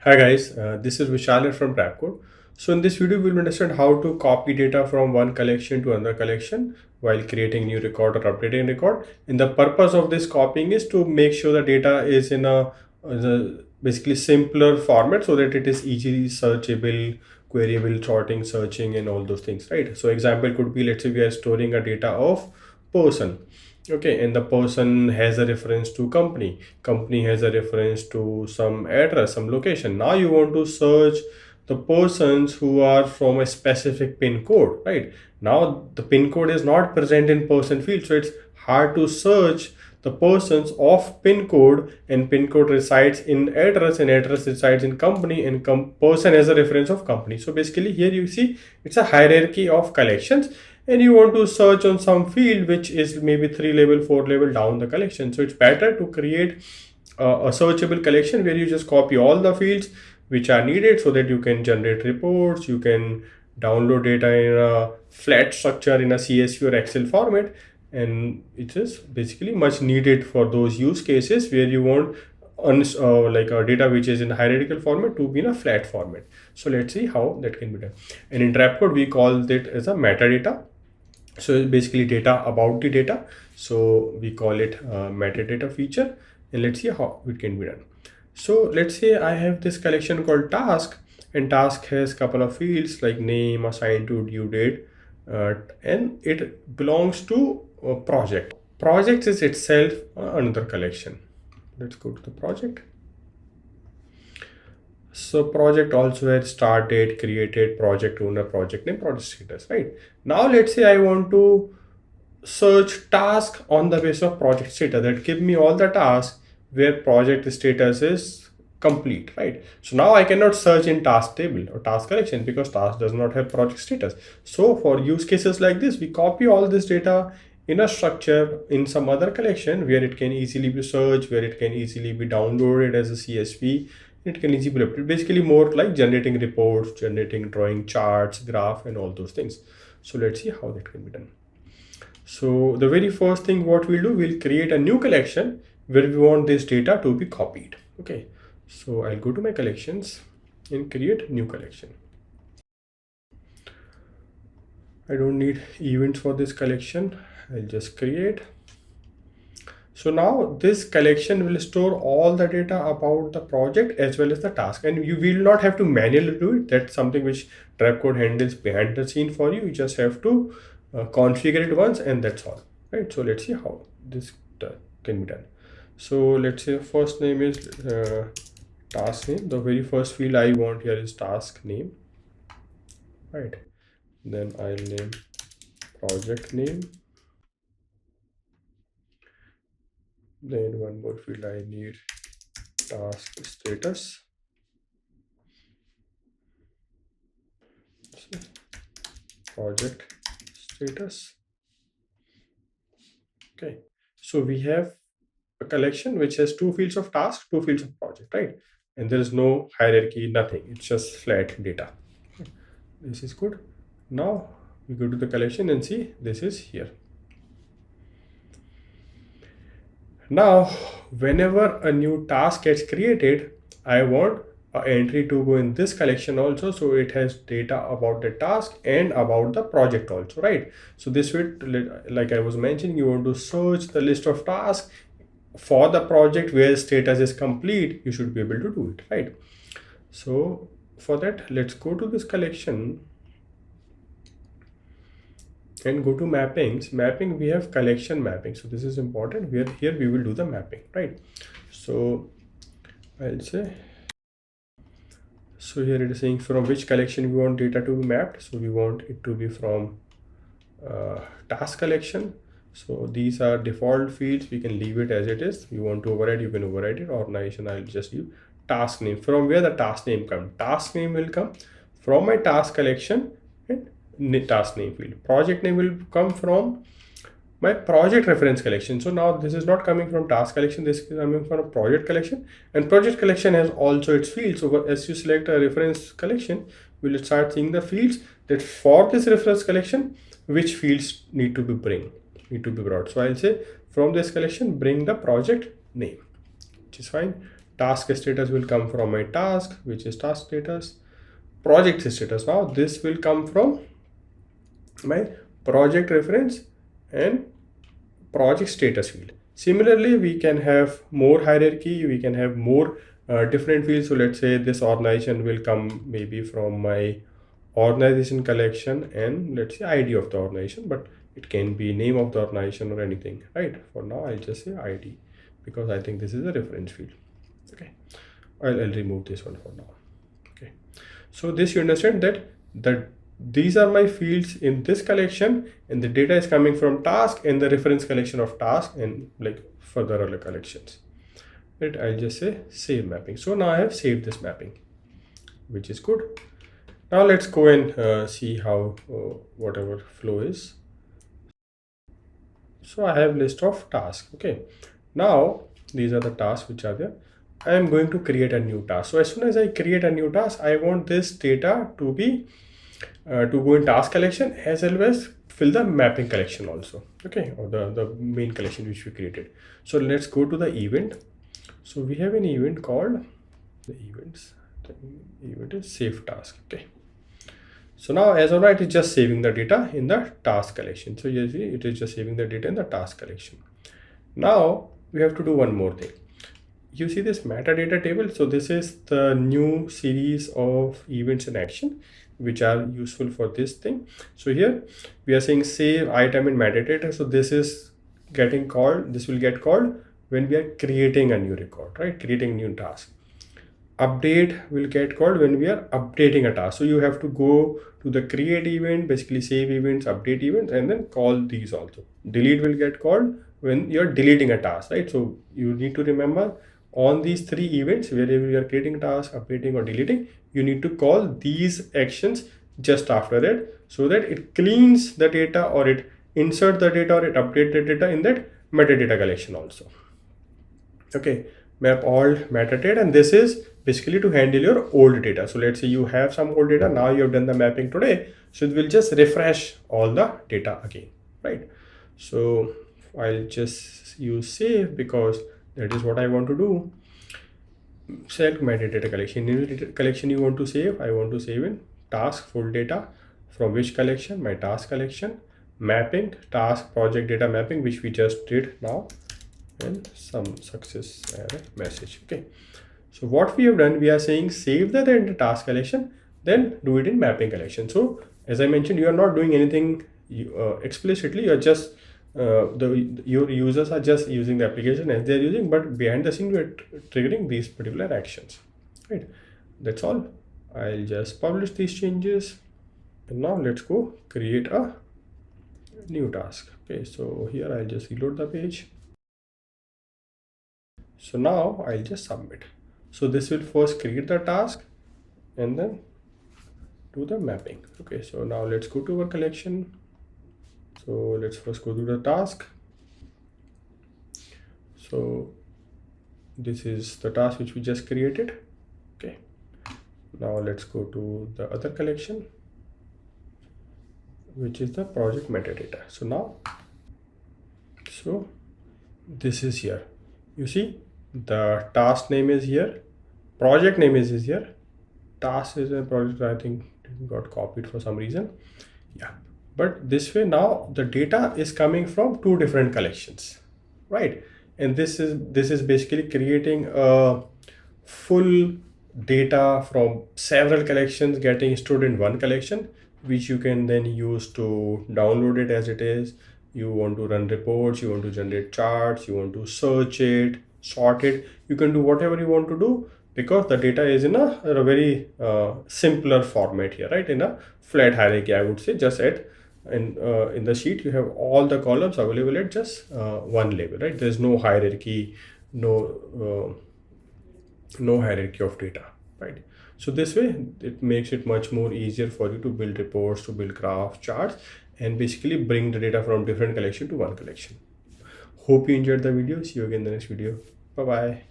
Hi guys, this is Vishal from Trapcode. So in this video, we'll understand how to copy data from one collection to another collection while creating new record or updating record. And the purpose of this copying is to make sure the data is in a basically simpler format so that it is easily searchable, queryable, sorting, searching, and all those things, right? So example could be, let's say we are storing a data of person. Okay, and the person has a reference to company has a reference to some address, some location. Now you want to search the persons who are from a specific pin code, right? Now the pin code is not present in person field, so it's hard to search the persons of pin code, and pin code resides in address, and address resides in company, and person has a reference of company. So basically here you see it's a hierarchy of collections, and you want to search on some field which is maybe 3 level 4 level down the collection. So it's better to create a searchable collection where you just copy all the fields which are needed so that you can generate reports, you can download data in a flat structure in a CSV or Excel format. And it is basically much needed for those use cases where you want like a data which is in hierarchical format to be in a flat format. So let's see how that can be done. And in Trapcode we call it as a metadata. So it's basically data about the data. So we call it metadata feature, and let's see how it can be done. So let's say I have this collection called task, and task has couple of fields like name, assigned to, due date, and it belongs to a project. Project is itself another collection. Let's go to the project. So project also has start date, created, project owner, project name, project status, right? Now let's say I want to search task on the basis of project status, that give me all the tasks where project status is complete, right? So now I cannot search in task table or task collection because task does not have project status. So for use cases like this, we copy all this data in a structure in some other collection where it can easily be searched, where it can easily be downloaded as a CSV. It can easily be updated. Basically more like generating reports, generating drawing charts, graph, and all those things. So let's see how that can be done. So the very first thing what we'll do, we'll create a new collection where we want this data to be copied. Okay, so I'll go to my collections and create new collection. I don't need events for this collection. I'll just create. So now this collection will store all the data about the project as well as the task, and you will not have to manually do it. That's something which Trapcode handles behind the scene for you. You just have to configure it once, and that's all, right? So let's see how this can be done. So let's say first name is task name. The very first field I want here is task name, right? Then I'll name project name. Then one more field I need task status. Project status. Okay, so we have a collection which has two fields of task, two fields of project, right? And there is no hierarchy, nothing. It's just flat data. This is good. Now we go to the collection and see this is here. Now, whenever a new task gets created, I want an entry to go in this collection also, so it has data about the task and about the project also, right? So this way, like I was mentioning, you want to search the list of tasks for the project where status is complete, you should be able to do it, right? So for that, let's go to this collection and go to mappings. Mapping, we have collection mapping, so this is important. Here we will do the mapping, right? So I'll say, so here it is saying from which collection we want data to be mapped. So we want it to be from task collection. So these are default fields, we can leave it as it is. You want to override, you can override it. Organization, I'll just use task name. From where the task name come, task name will come from my task collection and task name field. Project name will come from my project reference collection. So now this is not coming from task collection, this is coming from a project collection, and project collection has also its fields. So as you select a reference collection, we'll start seeing the fields that for this reference collection, which fields need to be brought. So I'll say from this collection, bring the project name, which is fine. task status will come from my task, which is task status. Project status, now this will come from my project reference and project status field. Similarly, we can have more hierarchy, we can have more different fields. So let's say this organization will come maybe from my organization collection and let's say ID of the organization, but it can be name of the organization or anything, right? For now, I'll just say ID because I think this is a reference field. Okay, I'll remove this one for now. Okay, so this you understand that these are my fields in this collection and the data is coming from task and the reference collection of task and like further other collections, right? I'll just say save mapping. So now I have saved this mapping, which is good. Now let's go and see how whatever flow is. So I have list of tasks. Okay, now these are the tasks which are there. I am going to create a new task. So as soon as I create a new task, I want this data to be to go in task collection as well as fill the mapping collection also. Okay, or the main collection which we created. So let's go to the event. So we have an event called the events. The event is save task. Okay. So now as of now, it is just saving the data in the task collection. So you see, it is just saving the data in the task collection. Now we have to do one more thing. You see this metadata table. So this is the new series of events in action which are useful for this thing. So here we are saying save item in metadata. So this is getting called, this will get called when we are creating a new record, right? Creating a new task. Update will get called when we are updating a task. So you have to go to the create event, basically save events, update events, and then call these also. Delete will get called when you're deleting a task, right? So you need to remember on these three events, wherever you are creating a task, updating or deleting, you need to call these actions just after it so that it cleans the data or it insert the data or it update the data in that metadata collection also. Okay, map all metadata, and this is basically to handle your old data. So let's say you have some old data, now you have done the mapping today, so it will just refresh all the data again, right? So I'll just use save because that is what I want to do. Select metadata collection. In which collection you want to save? I want to save in task full data. From which collection? My task collection. Mapping, task project data mapping, which we just did now, and some success error message. Okay, so what we have done, we are saying save that in the task collection, then do it in mapping collection. So as I mentioned, you are not doing anything explicitly, you are just your users are just using the application as they're using, but behind the scene we're triggering these particular actions, right? That's all. I'll just publish these changes, and now let's go create a new task. Okay, so here I'll just reload the page. So now I'll just submit. So this will first create the task and then do the mapping. Okay, so now let's go to our collection. So let's first go to the task. So this is the task which we just created. Okay, now let's go to the other collection, which is the project metadata. So now, so this is here. You see the task name is here, project name is here, task is a project, I think it got copied for some reason. Yeah, but this way now the data is coming from two different collections, right? And this is basically creating a full data from several collections getting stored in one collection, which you can then use to download it as it is. You want to run reports, you want to generate charts, you want to search it, sort it, you can do whatever you want to do, because the data is in a very simpler format here, right? In a flat hierarchy, I would say. Just at in the sheet you have all the columns available at just one level, right? There's no hierarchy, no hierarchy of data, right? So this way it makes it much more easier for you to build reports, to build graphs, charts, and basically bring the data from different collection to one collection. Hope you enjoyed the video. See you again in the next video. Bye bye.